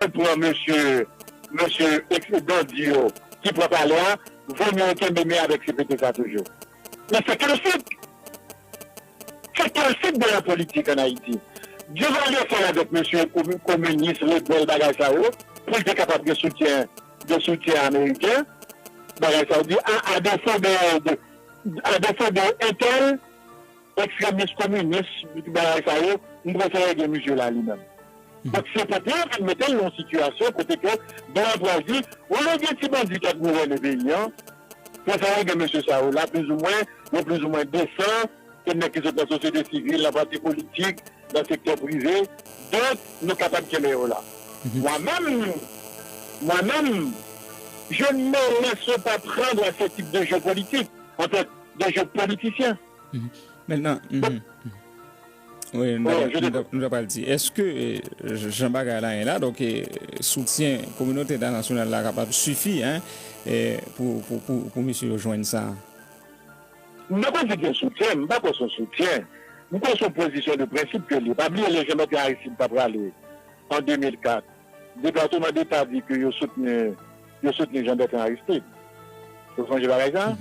pour monsieur Ex-Bandio, qui peut parler, vaut mieux qu'un bébé avec CPT ça toujours. Mais c'est classique. C'est classique de la politique en Haïti. Dieu va aller faire avec monsieur communiste, le bel bagage ça, pour être capable de soutien américain. Bagage ça dit, à défaut de Intel, extrémiste communiste, bagage ça, nous préférons que monsieur là lui-même. Donc c'est peut-être qu'il mettait dans une situation côté que dans la voisie, on a dit si bandit qui a gouverné le pays, préférons que monsieur Sao là plus ou moins décent, que qui sont dans la société civile, la partie politique, dans le secteur privé, donc nous sommes capables de faire là. Moi-même, je ne me laisse pas prendre à ce type de jeu politique, en fait, de jeu politicien. Maintenant, oui, nous n'avons pas dit. Est-ce que Jean-Baptiste est là, donc soutien communauté internationale là capable suffit pour monsieur rejoindre ça? Je ne pas dire que soutien, je ne pas son soutien. Nous avons son position de principe que pas oublier les gens qui Aristide pas aller en 2004. Le département d'État dit que je soutenu Jean-Bertrand Aristide. Vous songez par exemple?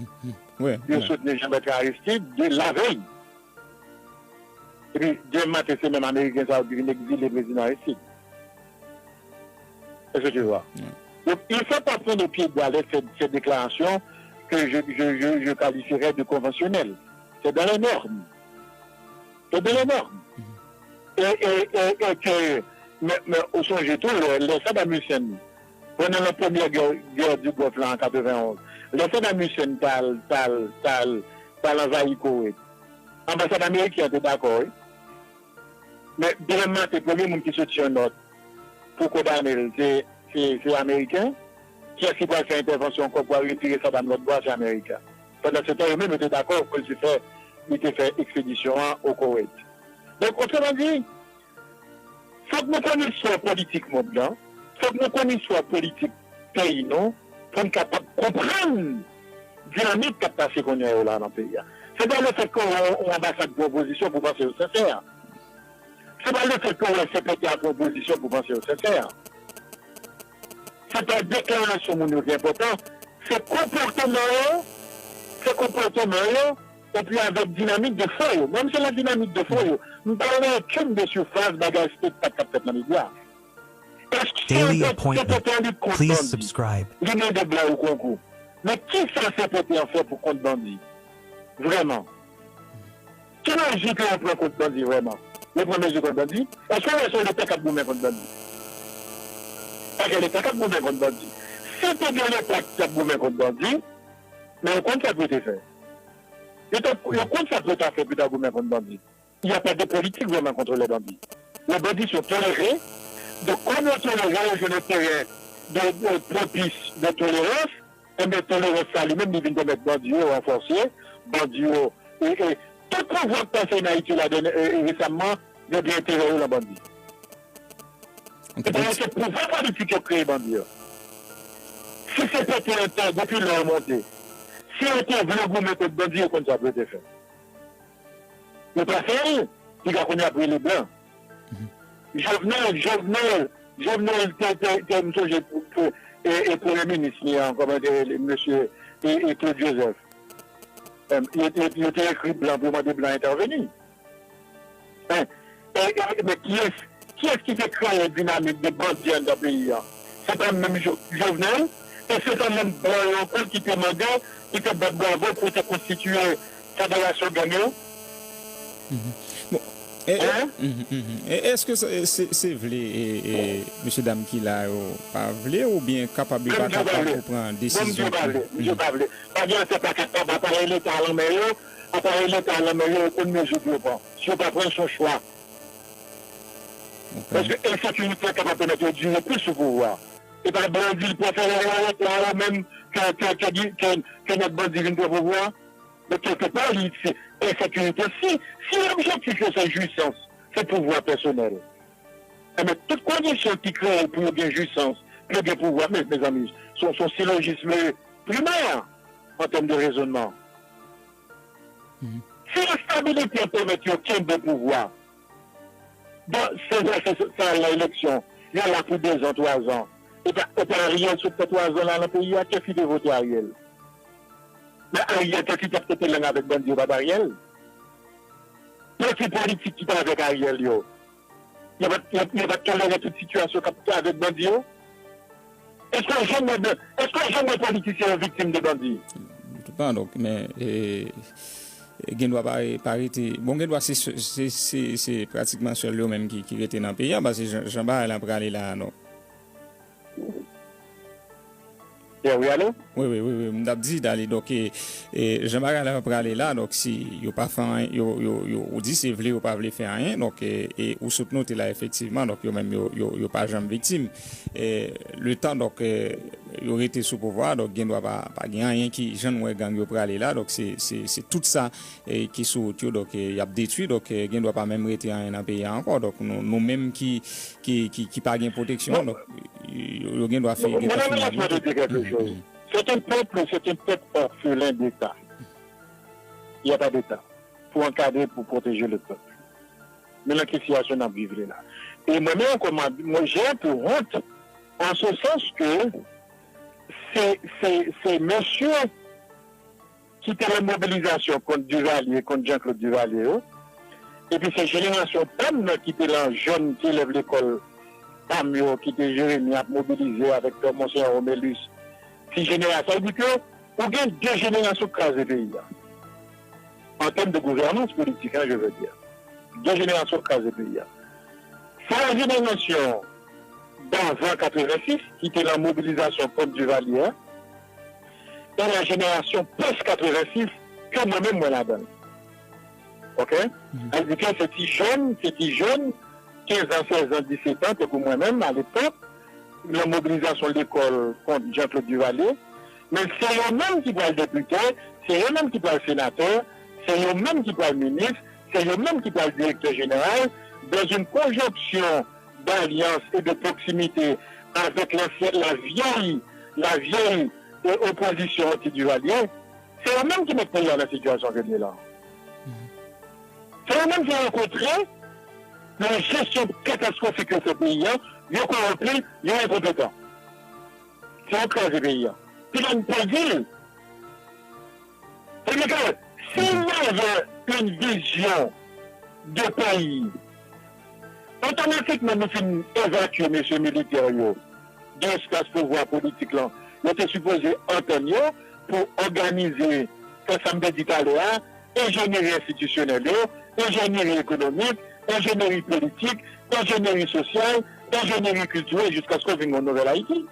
Oui. Je soutenu Jean-Bertrand Aristide de la veille. Et puis, demain matin, c'est même américain, ça veut dire l'exil des présidents Aristide. Est-ce que tu vois? Donc, il ne faut pas prendre au pied de bois cette déclaration que je qualifierais de conventionnelle. C'est dans les normes. C'est dans les normes. Et que, mais au songe tout, le Saddam Hussein, pendant la première guerre du Golfe en 91, le Saddam Hussein t'as envahi Koweït. L'ambassade américaine était d'accord. Mais demain, c'est le premier monde qui se tient en note pour condamner, c'est américain. Qui est-ce qui va faire intervention pour retirer ça dans notre bois, c'est américain. Pendant ce temps, eux-mêmes étaient d'accord pour qu'il fait expédition au Koweït. Donc, autrement dit, il faut que nous connaissions la politique mondiale, il faut que nous connaissions la politique pays, non? Pour être capable de comprendre la dynamique qui a passé qu'on est là dans le pays. C'est pas le fait qu'on a une ambassade de proposition pour penser au sincère. C'est pas le fait qu'on a un secrétaire de proposition pour penser au sincère. C'est une déclaration qui est importante. C'est comportement, et puis avec dynamique de feu. Même si la dynamique de feu, nous parlons qu'une de surface, bagage, c'est pas capable dans les médias. Daily appointment. Please subscribe. L'idée de blanc au concours. Mais qui ça s'est porté en fait pour compte bandit? Vraiment. Quelle logique on prend contre bandit vraiment? Le premier jeu contre bandit? Est-ce qu'on est l'État qui a boumé contre bandit? Est-ce que l'État qui a boumé contre bandit? Si tu as l'État qui a boumé contre bandit, mais on compte ça peut être fait. Le compte ça peut être fait pour boumé contre bandit. Il n'y a pas de politique vraiment contre les bandits. Les bandits sont tolérés. Donc, comme on tolère je ne terrain de propice de tolérance, et bien tolérance ça lui-même, il vient de mettre bandit renforcé, bandit et tout pouvoir passer en Haïti récemment, de bien terrorisé la bandit. Et bien, c'est pouvoir politique qui a créé bandit. Si c'est pas un temps, depuis leur montée, si on veut vous mettre bandit, comme ça peut être fait. Le préfet, il a connu après les blancs. Jovenel, et pour le ministre, comme monsieur, et Claude Joseph. Il était écrit blanc pour demander blanc intervenir. Mais qui est-ce qui fait créer une dynamique de bandits dans le pays? C'est pas même Jovenel, et c'est quand même blanc qui demandait, qui était bravo pour te constituer fédération gagnante. Est-ce que c'est vrai, monsieur Dame qui l'a pas vrai ou bien capable de prendre décision? Je ne parle pas. C'est pas capable d'appareiller l'État à la meilleure, aucune mesure de pas. Si on ne prend son choix. Parce que l'insécurité est capable de mettre du plus sur le pouvoir. Et par bandit, il préfère la même que notre bandit vient de pouvoir. Mais quelque part, c'est insécurité. Si l'objectif de cette jouissance, c'est pouvoir personnel, mais toute condition qui crée pour bien jouissance, pour bien pouvoir, mes amis, sont syllogismes primaires en termes de raisonnement. Si la stabilité permet aucun de pouvoir, c'est l'élection, il y a là pour 2 ans, 3 ans. Et pas Ariel sur ces 3 ans là dans le pays, qu'est-ce qu'il a voté Ariel? Mais Ariel, qu'est-ce qu'il a peut-être là avec Bandi, pas Ariel? Parti politique qui parle avec Ariel, yo. Il va tolérer toute situation avec Bandi. Est-ce que jeune politicien est victime de Bandi? Pas donc, mais gen doit pas arrêter. Bon, gen doit c'est pratiquement seul lui même qui était dans le pays parce que Jean-Bart a aller là non. Oui, allô? Oui, m'd'a dit d'aller donc Jean-Bart a aller là donc si yo pas fait yo dit c'est vle ou pas vle faire rien donc et ou soutenir là effectivement donc yo même yo pas jamais victime et le temps donc yo été sous pouvoir donc gen doit pas rien qui jeune ouais gang yo pour aller là donc c'est tout ça qui sous donc y a détruit donc gen doit pas même rester rien dans pays encore donc nous même qui pas gain protection donc yo gen doit faire c'est un peuple orphelin d'État. Il n'y a pas d'État pour encadrer, pour protéger le peuple. Mais la situation n'a vivre là. Et moi-même, j'ai un peu honte en ce sens que c'est monsieur qui était la mobilisation contre Duvalier, contre Jean-Claude Duvalier, et puis c'est génération PAM qui était là, jeune qui élève l'école PAM, qui était Jérémy à mobiliser avec Monsieur Romélus. Si génération, ça veut dire que vous avez 2 générations crasées le pays. En termes de gouvernance politique, je veux dire. 2 générations crasées le pays. C'est la génération d'avant 86 qui était la mobilisation contre Duvalier et la génération post-86 que moi-même moi là-dedans. Ok? Elle dit que c'est jeune, 15 ans, 16 ans, 17 ans, que pour moi-même à l'époque, la mobilisation de l'école contre Jean-Claude Duvalier, mais c'est eux-mêmes qui parlent député, c'est eux-mêmes qui parlent sénateur, c'est eux-mêmes qui parlent ministre, c'est eux-mêmes qui parlent directeur général, dans une conjonction d'alliance et de proximité avec la vieille opposition anti-Duvalier, c'est eux-mêmes qui mettent le pays dans la situation que est là. C'est eux-mêmes qui ont rencontré la gestion catastrophique de ce pays, ils ont corrompu, ils ont incompétent. C'est un cas de pays. Puis il n'y a pas de ville. C'est-à-dire que s'il y avait une vision de pays, automatiquement nous finissons évacuer M. militaires de l'espace pouvoir politique là. Nous étions supposés entendre pour organiser, comme ça me dit tout à l'heure, ingénierie institutionnelle, ingénierie économique, ingénierie politique, ingénierie sociale, ingénierie culturelle jusqu'à ce qu'on vienne en Nouvelle-Haïti.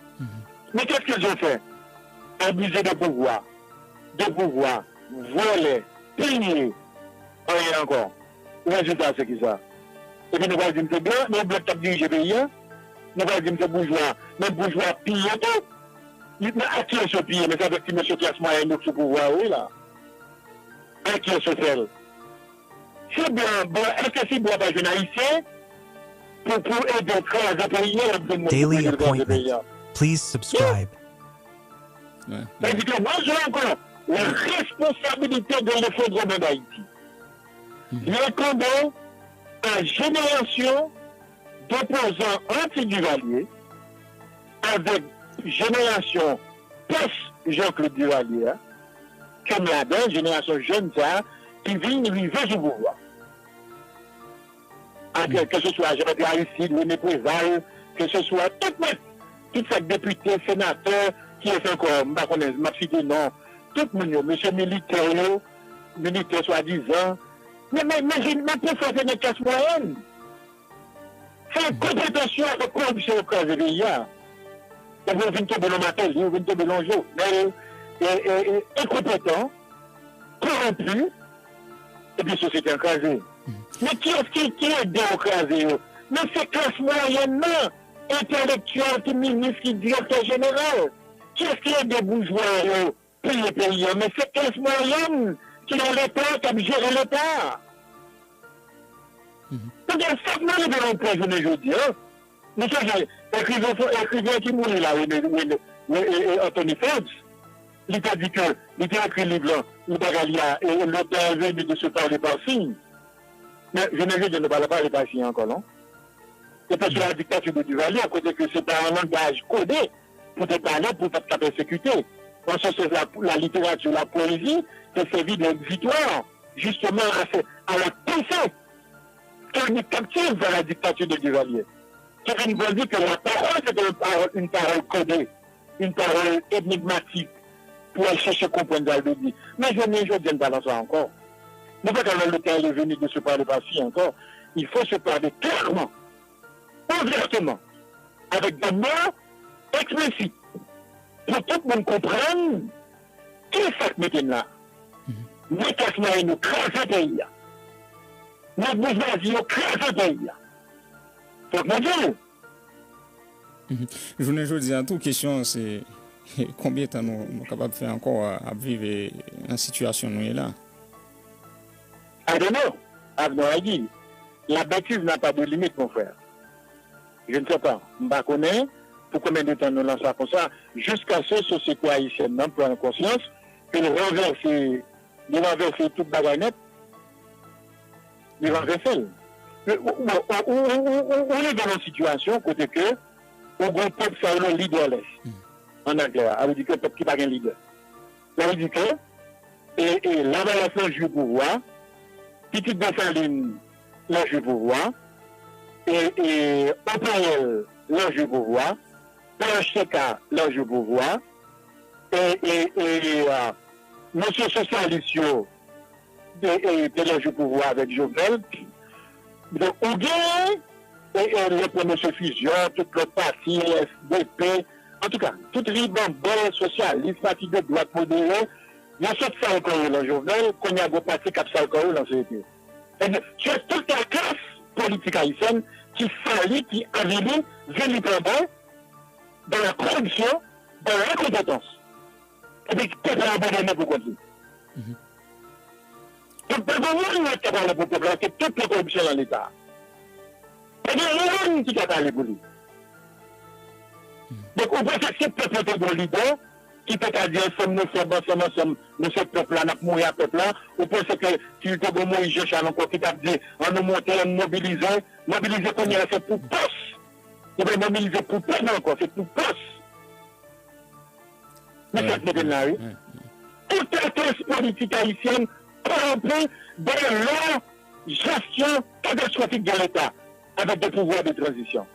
Mais qu'est-ce qu'ils ont fait? Abuser de pouvoir, voler, piller, rien encore. Le résultat, c'est qui ça? Et puis nous allons dire que c'est blanc, nous blancs qui dirigent le pays, nous allons dire que c'est bourgeois, mais bourgeois pillent tout. Mais à qui est ce pillé? Mais ça veut dire que M. classe moyenne nous sous pouvoir, oui, là. À qui est ce fait? C'est blanc, est-ce que c'est blanc, jeune haïtien? Pour aider à travailler le pays, Daily appointment. Please subscribe. C'est-à-dire que moi, j'ai encore la responsabilité de l'effondrement d'Haïti. L'incombant à génération d'opposants anti-Duvalier avec génération post-Jean-Claude Duvalier, comme là-dedans, génération jeune, qui vient vivre au pouvoir. Que ce soit Jean-Pierre Aristide, René Préval, que ce soit tout ces députés, sénateurs, qui est encore, ma fille non, tout le monde, monsieur militaire soi-disant, mais j'ai pas fait une classe moyenne. C'est une compétition avec corruption au cas de l'IA. Vous venez tomber dans ma tête, vous venez tomber dans le jeu, mais incompétent, corrompu, et puis société écrasée. Mais qui est démocratie? Mais c'est classe moyenne, non, intellectuel, qui ministre, qui directeur général. Qui est-ce qui est des bourgeois, pays et pays? Mais c'est classe moyenne qui a l'État, qui a géré l'État. Donc, ça ne veut pas jouer aujourd'hui. Mais ça, écrivain qui mourit là, Anthony Forbes, il a dit que, il a écrit le livre, il et l'auteur est venu de se parler par signe. Mais je ne veux pas parler par signe encore, non? C'était sur la dictature de Duvalier, à côté que c'était un langage codé pour te parler, pour te persécuter. En ce sens, la littérature, la poésie, te servit d'exutoire, justement, à la pensée qu'on est captive dans la dictature de Duvalier. Qui veut dire que la parole, c'est une parole codée, une parole énigmatique, pour aller chercher à comprendre ce qu'elle dit. Mais je ne viens pas dans ça encore. Mais pas quand le temps est venu de se parler par-ci encore, il faut se parler clairement, ouvertement, avec des mots explicites, pour que tout le monde comprenne qui est ça que nous là. Nous cassons nous crasons le pays. Nous bourgeoisie nous crasons le pays. Donc, mon Dieu. Je ne dis à toute question, c'est combien de temps nous sommes capables de faire encore à vivre en situation nous est là. I don't know. I have no idea. La bêtise n'a pas de limite, mon frère. Je ne sais pas. Je ne connais pas pour combien de temps nous lançons comme ça, jusqu'à ce que la société haïtienne prenne conscience qu'il renverse toute baguette, il renverse. On est dans une situation côté que au grand peuple, ça est leaderless. En anglais, ça veut dire que le peuple qui n'a pas de leader. Ça veut dire que et la relation joue pouvoir, petite Dessalines, là joue pouvoir, et Opéel, là joue pouvoir, Pancheka, là joue pouvoir, et Monsieur Socialistio, de là joue pouvoir avec Jovenel. Donc, on gagne, et le premier fusion, tout le parti, SDP, en tout cas, tout ribambelle socialiste, parti de droite modérée, il y a cette salle encore dans le Jovenel, qu'on y a un parti qui a ça encore dans la société. C'est toute la classe politique haïtienne qui s'allie, qui avilit véritablement dans la corruption, dans l'incompétence. Et puis, qui peut abandonner pour continuer. Donc, pour vous, qui a parlé pour le peuple, c'est toute la corruption dans l'État. Et bien, il y a une qui a parlé pour lui. Donc, on peut faire que ce peuple est un leader, qui peut dire, nous sommes ce peuple-là, nous mourons à peuple-là, ou peut que tu es comme Moïse Joshua, encore qui t'a dit, on nous monte, on mobilise qu'on y a fait pour poste. On va mobiliser pour peine encore, c'est pour poste. Mais c'est ce là, oui. Toute la classe politique haïtienne corrompue de leur gestion catastrophique de l'État, avec des pouvoirs de transition.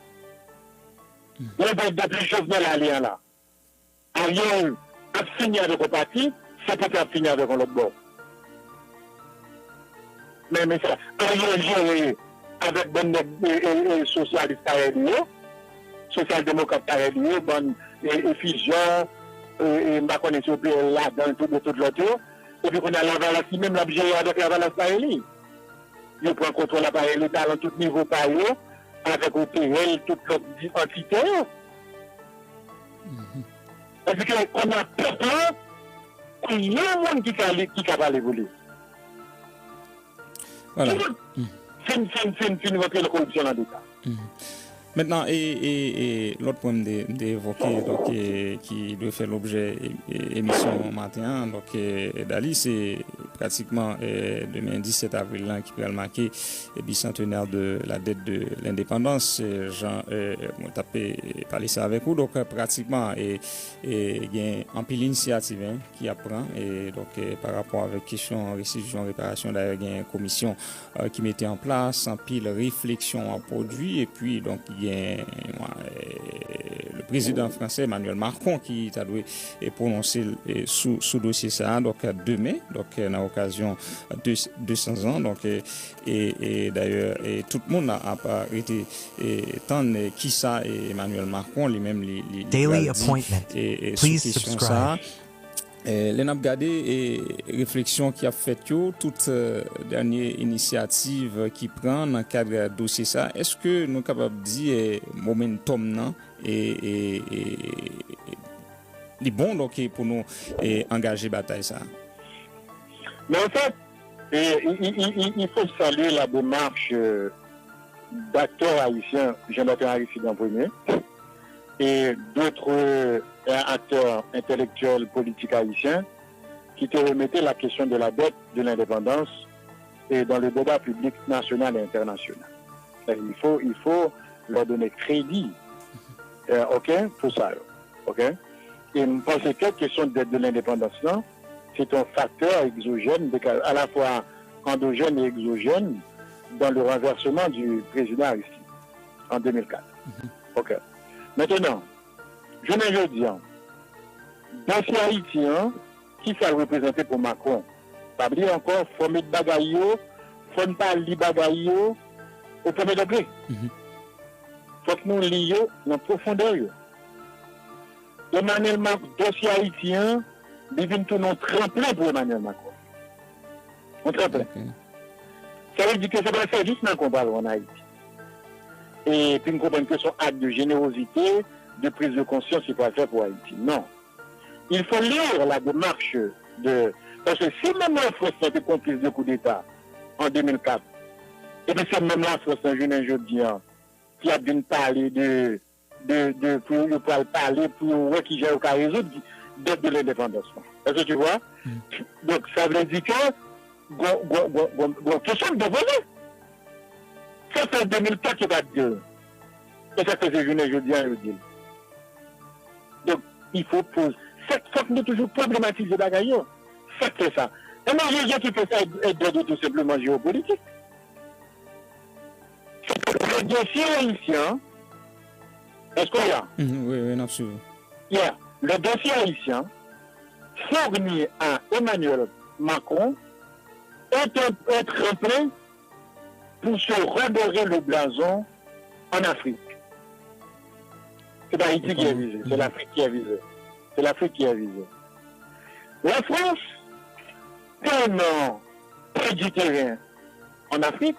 Depuis Jovenel Alien là, Ariel a fini avec le parti, c'est peut-être fini avec l'autre bord. Mais ça, Ariel géré avec bon socialiste carrément, social-démocrate carrément, bonne fusion, et ma connaissance au PL là, dans tout l'autre, et puis on a la valence, même la géré avec la valence carrément. Il prend contrôle de l'appareil l'État dans tout niveau par eux, avec au PL, toute l'autre entité. Parce qu'on a peur qu'il y a un monde qui a parlé pour lui. Voilà. C'est une corruption dans l'État. Maintenant, et l'autre point d'évoquer, donc, qui doit faire l'objet émission matin, donc, Dali, c'est pratiquement demain 17 avril là, qui va marquer le bicentenaire de la dette de l'indépendance. Jean m'a tapé parler ça avec vous, donc pratiquement il y a un pile d'initiatives qui apprend et donc par rapport avec question restitution réparation, d'ailleurs il y a une commission qui mettait en place un pile réflexion en produit et puis donc il y a le président français Emmanuel Macron qui a dû prononcer sous dossier ça donc demain donc dans l'occasion de 200 ans donc et d'ailleurs tout le monde a pas été tant qui ça Emmanuel Macron lui-même Daily appointment. Please subscribe. Les n'a regardé et réflexion qui a fait toute dernière initiative qui prend dans le cadre de dossier ça. Est-ce que nous sommes capables de dire momentum non et les bons donc pour nous engager bataille ça. Mais en fait, il faut saluer la démarche d'acteurs haïtiens, Jonathan Aristide en premier, et d'autres acteurs intellectuels politiques haïtiens qui te remettaient la question de la dette de l'indépendance et dans le débat public national et international. Il faut leur donner crédit, ok, pour ça, ok. Et je pense que la question de l'indépendance, là, c'est un facteur exogène, à la fois endogène et exogène, dans le renversement du président Aristide en 2004. Ok. Maintenant, je ne dis pas, dossier haïtien, qui ça représenté pour Macron? Pas oublier encore, il faut mettre bagaillot, il faut ne pas lire bagaillot au premier degré. Il faut que nous lions dans profondeur. Emmanuel Macron, dossier haïtien, il vient tout nous tremplin pour Emmanuel Macron. On tremplin. Ça veut dire que c'est pas ça juste qu'on parle en Haïti. Et puis nous comprenons que son acte de générosité, de prise de conscience, c'est pas fait pour Haïti. Non. Il faut lire la démarche de... Parce que si même la France était complice de coup d'État en 2004, et bien c'est même la France, je dis, qui a bien parlé pour parler pour qui j'ai aucun résoudre de l'indépendance. Est-ce que tu vois? Donc ça veut dire que question de voler. Ça fait 2004 qu'il va dire. Et ça fait je dis. Donc il faut poser. C'est ça que nous toujours problématiser la bagaille. C'est ça. Et moi je dis que ça est tout simplement géopolitique. Le dossier haïtien, est-ce qu'on y a? Oui, absolument. Yeah. Le dossier haïtien fourni à Emmanuel Macron est tremplin pour se redorer le blason en Afrique. C'est pas Haïti qui est visé, c'est l'Afrique qui est visée. C'est l'Afrique qui est visée. La France, tellement près du terrain en Afrique,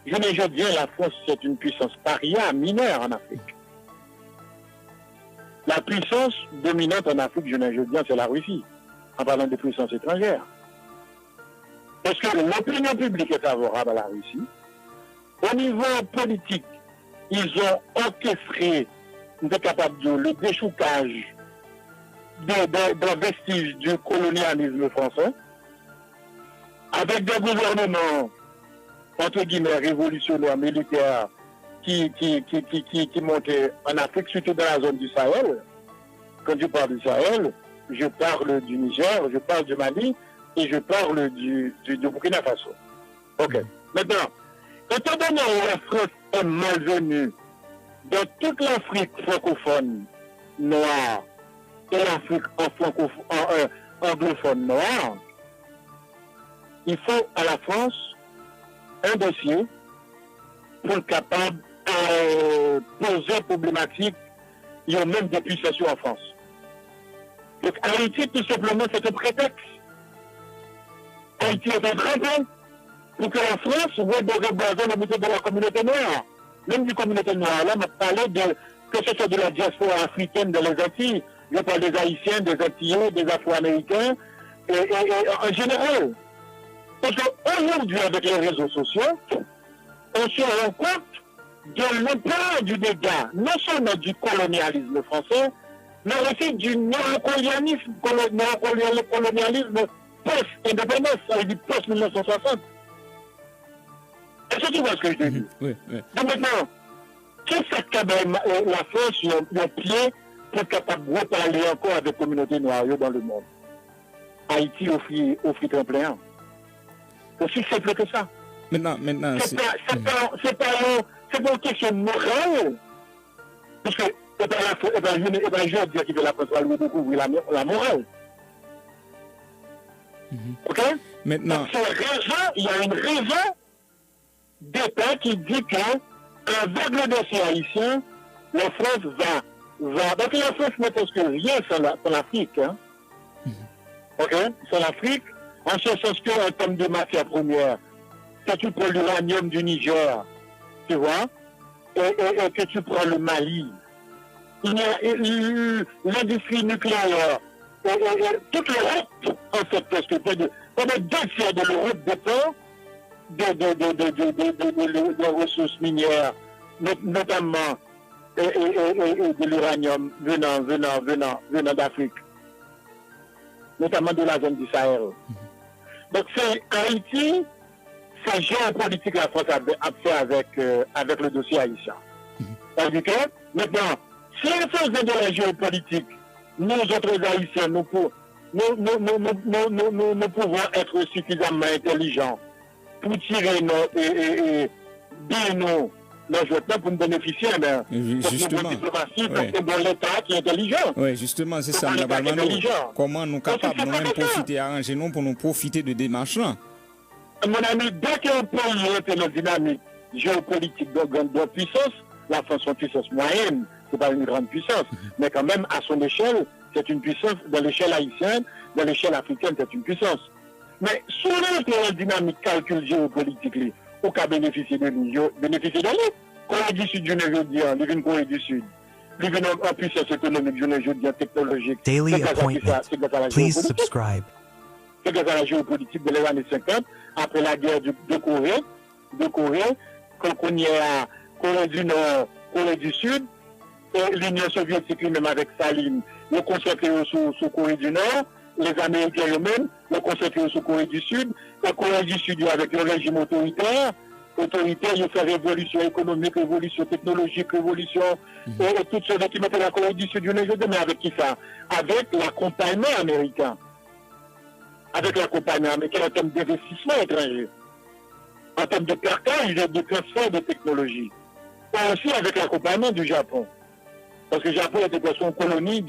je ne dis la France, c'est une puissance paria mineure en Afrique. La puissance dominante en Afrique, je ne dis c'est la Russie, en parlant de puissance étrangère. Parce que l'opinion publique est favorable à la Russie. Au niveau politique, ils ont orchestré, le déchoucage des vestiges du colonialisme français, avec des gouvernements, entre guillemets, révolutionnaires, militaires, qui montaient en Afrique, surtout dans la zone du Sahel. Quand je parle du Sahel, je parle du Niger, je parle du Mali, et je parle du Burkina Faso. Ok. Maintenant, étant donné que la France est malvenue dans toute l'Afrique francophone noire et l'Afrique anglophone noire, il faut à la France un dossier pour être capable de poser problématique, il y a même des puissances en France. Donc Haïti, tout simplement, c'est un prétexte. Haïti est un tremplin pour que la France redore le blason au niveau de la communauté noire. Même du communauté noire, là, on parlé que ce soit de la diaspora africaine de les Antilles, je parle des Haïtiens, des Antillais, des Afro-Américains, et en général. Parce qu'aujourd'hui, avec les réseaux sociaux, on se rend compte de l'ampleur du dégât, non seulement du colonialisme français, mais aussi du néocolonialisme post-indépendance, ça veut dire post-1960. Est-ce que tu vois ce que je te dis? Oui. Donc maintenant, qu'est-ce que la France le pied pour être capable de reparler encore avec la communauté noire dans le monde? Haïti offre un plein. Aussi simple que ça. Maintenant, c'est pas une question morale. Parce que je veux dire que la France va lui découvrir la morale. Ok? Maintenant. Il y a une raison d'État qui dit qu'avec le dossier haïtien, la France va. Parce que la France n'est presque rien sur l'Afrique. Hein? Ok? Sur l'Afrique, en ce sens qu'en termes de matière première, quand tu prends l'uranium du Niger, tu vois, et que tu prends le Mali, il y a l'industrie nucléaire, toute l'Europe, en fait, parce que pendant 2 tiers de l'Europe dépend des ressources minières, notamment de l'uranium venant d'Afrique, notamment de la zone du Sahel. Donc Haïti, c'est géopolitique la France a fait avec le dossier haïtien. C'est-à-dire que, maintenant, si on faisait de la géopolitique, nous autres haïtiens, nous pouvons être suffisamment intelligents pour tirer nos jetés pour nous bénéficier de diplomatie, parce que dans l'État qui est intelligent. Oui, justement, c'est ça. Comment nous capables nous-mêmes profiter, arranger nous pour nous profiter de démarches là. Mon ami, dès qu'un pays est une dynamique géopolitique de grande puissance, la France est une puissance moyenne, c'est pas une grande puissance, mais quand même à son échelle, c'est une puissance, dans l'échelle haïtienne, dans l'échelle africaine, c'est une puissance. Mais sur la dynamique calcul géopolitique, au cas bénéficier de lui. Corée du Sud, je ne veux dire, les Corée du Sud. Les en puissance économique, je ne veux dire technologique. Daily appointment. Please subscribe. C'est grâce à la géopolitique de les années 50, après la guerre de Corée, quand on y a Corée du Nord, Corée du Sud, et l'Union soviétique même avec Staline, le concentré sur Corée du Nord, les Américains eux-mêmes, le concentré sur Corée du Sud, la Corée du Sud avec le régime autoritaire, il fait révolution économique, révolution technologique, révolution, et tout ce qui mettait la Corée du Sud, mais avec qui ça? Avec l'accompagnement américain. Avec l'accompagnement américain en termes d'investissement étranger, en termes de partage et de transfert de technologie. Et aussi avec l'accompagnement du Japon. Parce que le Japon était comme une colonie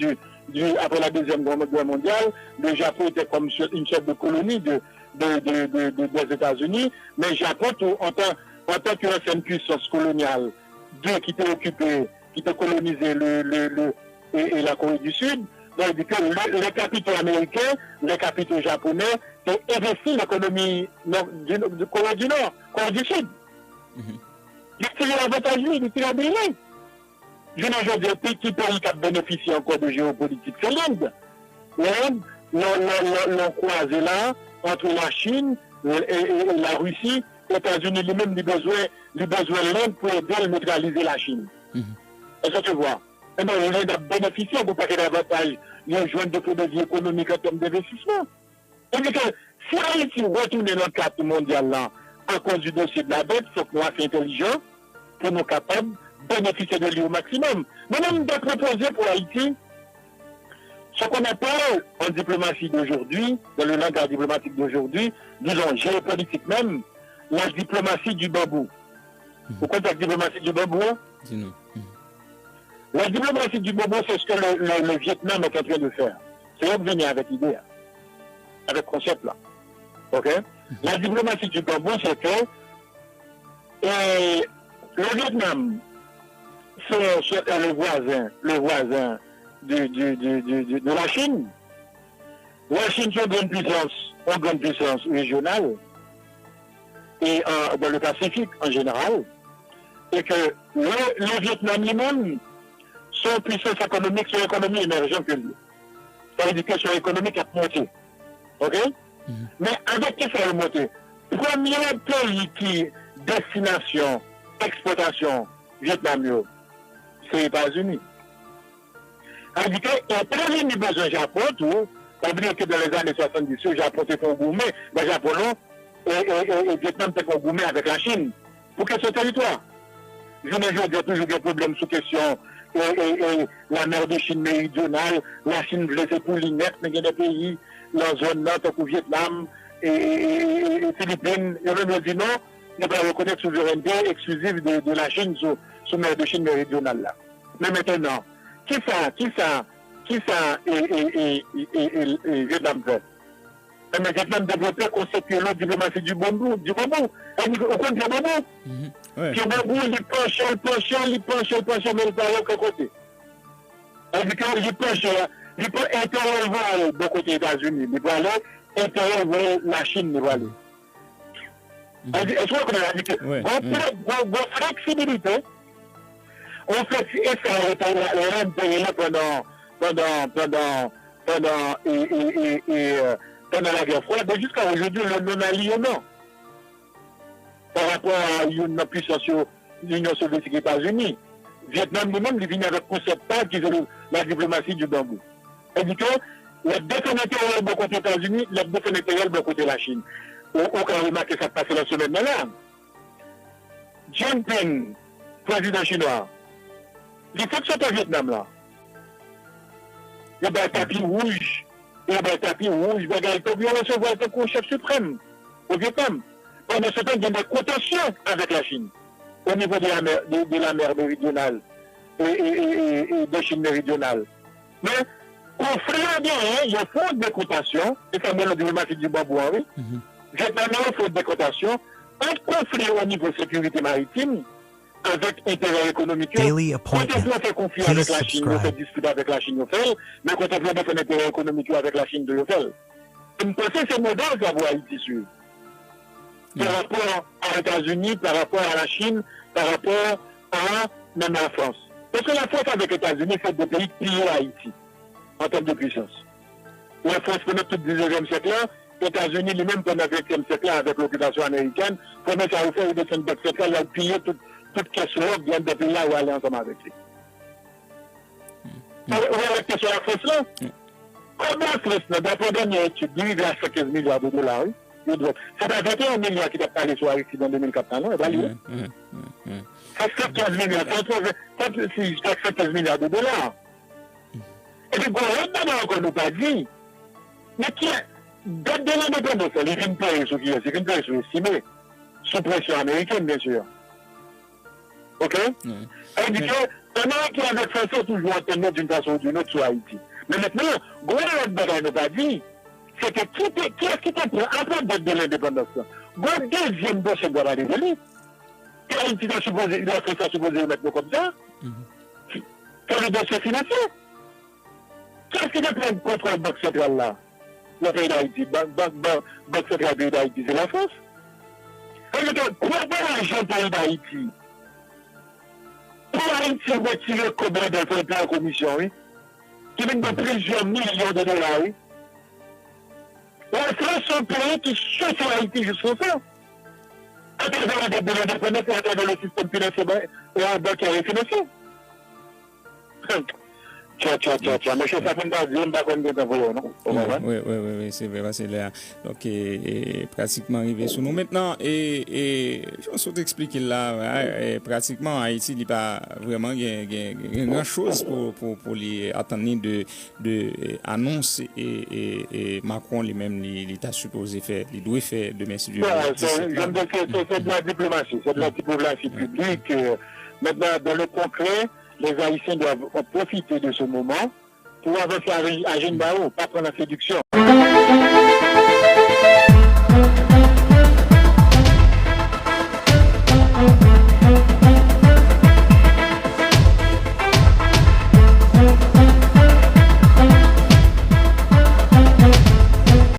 après la Deuxième Guerre mondiale, le Japon était comme une sorte de colonie des États-Unis, mais le Japon, en tant qu'une puissance coloniale, qui était occupée, qui était colonisée et la Corée du Sud, donc les capitaux américains, les capitaux japonais, ont investi l'économie de Corée du Nord, Corée du Sud. Ils tirent l'avantage, ils tirent la brillante. Je ne veux dire, petit pays qui a bénéficié encore de géopolitique, c'est l'Inde. L'Inde, l'on croisé là, entre la Chine et la Russie, les États-Unis lui-même, ils besoin de l'Inde pour aider à neutraliser la Chine. Est-ce que tu vois? Et bien, l'Inde a bénéficié pour paquet d'avantages. Il y a un joint de produits économiques en termes d'investissement. C'est-à-dire que si Haïti retourne dans le cadre mondial là, à cause du dossier de la dette, il faut que nous soyons intelligents pour nous capables de bénéficier de lui au maximum. Nous-mêmes, de proposer pour Haïti ce qu'on appelle en diplomatie d'aujourd'hui, dans le langage diplomatique d'aujourd'hui, disons géopolitique même, la diplomatie du bambou. Vous connaissez la diplomatie du bambou? Dis-nous. La diplomatie du bambou, c'est ce que le Vietnam est en train de faire. C'est eux qui viennent avec l'idée, avec le concept là. Ok? La diplomatie du bambou, c'est que le Vietnam, c'est le voisin de la Chine. La Chine, c'est une grande puissance régionale, et dans le Pacifique en général, et que le Vietnam lui-même, son puissance économique, son économie émergente que lui. Ça veut dire que son économique a monté. Ok? Mais avec qui ça a monté? Premier pays qui, destination, exportation, Vietnam, c'est les États-Unis. Ça veut dire que, premier besoin Japon, tout, on dit que dans les années 70, le Japon était un gourmet, les Japonais, et Vietnam était un gourmet avec la Chine. Pour quel territoire? Je ne dis toujours des problèmes sous question. La mer de Chine méridionale, la Chine blessée pour l'inet, mais il y a des pays, la zone là, comme le Vietnam et Philippines, et on me dit non, ne pas reconnaître la souveraineté exclusive de la Chine sur la mer de Chine méridionale là. Mais maintenant, qui ça et Vietnam fait? Mais Vietnam développé conceptuellement la diplomatie du bambou. On connaît du bambou? Le bambou, il penche, mais il va à l'autre côté. Il peut interroger de côté des États-Unis, il va aller interroger la Chine, il va aller. Est-ce qu'on a dit que flexibilité, on fait pendant la guerre froide, jusqu'à aujourd'hui, le non-alignement par rapport à une puissance l'Union soviétique et les États-Unis. Vietnam lui-même, il vient avec un concept qui est la diplomatie du bambou. C'est-à-dire que les deux intérêts de côté des États-Unis, les deux intérêts de côté de la Chine. on a remarqué ça passe la semaine là. Jinping, président chinois, il faut que ce Vietnam là. Il y a un tapis rouge, il y a un tapis rouge, il y a recevoir un chef suprême au Vietnam. Pendant ce temps, il y a des cotations avec la Chine au niveau de la mer méridionale et de Chine méridionale. Mais conflit bien, il y a faute de cotation, et ça met le diplomatique du Babou, oui. Vietnam a faute de cotation, un conflit au niveau de sécurité maritime, avec intérêt économique. Daily Quand appointment. on fait conflit Please avec la Chine, on fait subscribe. discuter avec la Chine, on fait, mais quand on fait un intérêt économique avec la Chine, on fait. Je pense que c'est modèle d'avoir Haïti sur. Par rapport aux États-Unis, par rapport à la Chine, par rapport à même la France. Parce que la France avec les États-Unis, c'est des pays pillés à Haïti, en termes de puissance. La France pendant tout le 19e siècle, les États-Unis, lui-même pendant le 20e siècle, avec l'occupation américaine, pendant ça a fait une descente de siècle, il a pillé toute question bien des pays là où aller ensemble avec lui. On va rester sur la France là. Comment la France, dans la dernière étude, il y a 15 milliards de dollars, oui. C'est pas 21 milliards qui t'a parlé sur Haïti dans 2004, non? Ça fait 15 milliards, ça fait 15 milliards de dollars. Et puis, on ne nous pas dit, mais qui a, date de l'indépendance, il vient de payer ce qui est, c'est une paye sous-estimée, sous pression américaine, bien sûr. Ok? Elle dit que, l'Amérique avec France toujours en d'une façon ou d'une autre sur Haïti. Mais maintenant, gouvernement ne nous pas dit, c'est que qui est-ce qui te prend après date de l'indépendance? Le deuxième dossier doit aller de lui. Haïti doit supposer, il a fait ça supposer mettre comme ça. C'est le dossier financier. Qu'est-ce qui te prend contre la Banque centrale là? Le pays d'Haïti, Banque centrale pays d'Haïti, c'est la France. Et donc, quoi de l'argent pays d'Haïti? Pour Haïti, retirer combien de fonds en commission, oui? Qui vient de plusieurs millions de dollars, oui? La France, c'est un pays qui chauffe Haïti jusqu'au fond. À travers la dette de l'indépendance et à travers le système financier et bancaire et financier. Tiens, mais je sais pas comment dire, je ne sais pas comment dire, non? Oui, c'est vrai, c'est là. Donc, pratiquement arrivé sous nous. Maintenant, je souhaite expliquer là, pratiquement Haïti, il n'y a pas vraiment grand chose pour les attendre de annonces et Macron lui-même, il t'a supposé faire, il doit faire demain si Dieu veut. C'est de la diplomatie, c'est de la diplomatie publique. Maintenant, dans le concret, les Haïtiens doivent profiter de ce moment pour avancer à Jeanne Barreau, pas prendre la séduction.